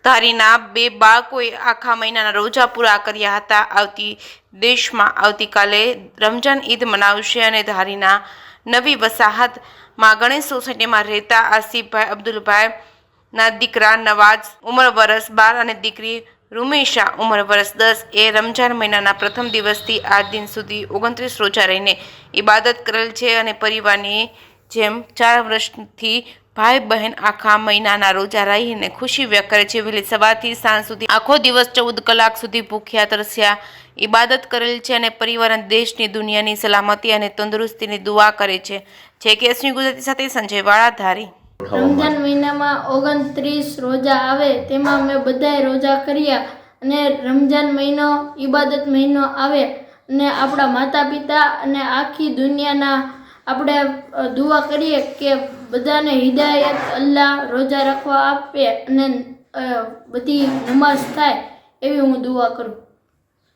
ધારીના 2 બાળકોએ આખા મહિનાના રોજા પૂરા કર્યા હતા। દેશમાં આવતીકાલે રમજાન ઈદ મનાવશે અને ધારીના નવી વસાહતમાં ગણેશ સોસાયટીમાં રહેતા આસિફભાઈ અબ્દુલભાઈના દીકરા નવાઝ ઉંમર વર્ષ 12 અને દીકરી રૂમેશા ઉંમર વર્ષ 10 એ રમજાન મહિનાના પ્રથમ દિવસથી આજ દિન સુધી 29 રોજા રહીને ઇબાદત કરેલ છે અને પરિવારની જેમ 4 વર્ષથી ભાઈ બહેન આખા મહિનાના રોજા રહીને ખુશી વ્યક્ત કરે છે। વહેલી સવારથી સાંજ સુધી આખો દિવસ 14 કલાક સુધી ભૂખ્યા તરસ્યા ઇબાદત કરેલ છે અને પરિવાર અને દેશની દુનિયાની સલામતી અને તંદુરસ્તીની દુઆ કરે છે। JKSની ગુજરાતી સાથે સંજય વાળા, ધારી। રમજાન મહિનામાં 29 રોજા આવે તેમાં અમે બધાએ રોજા કર્યા અને રમજાન મહિનો ઇબાદત મહિનો આવે અને આપણા માતા પિતા અને આખી દુનિયાના આપણે દુઆ કરીએ કે બધાને હિદાયત અલ્લાહ રોજા રાખવા આપે અને બધી નમાઝ થાય એવી હું દુઆ કરું।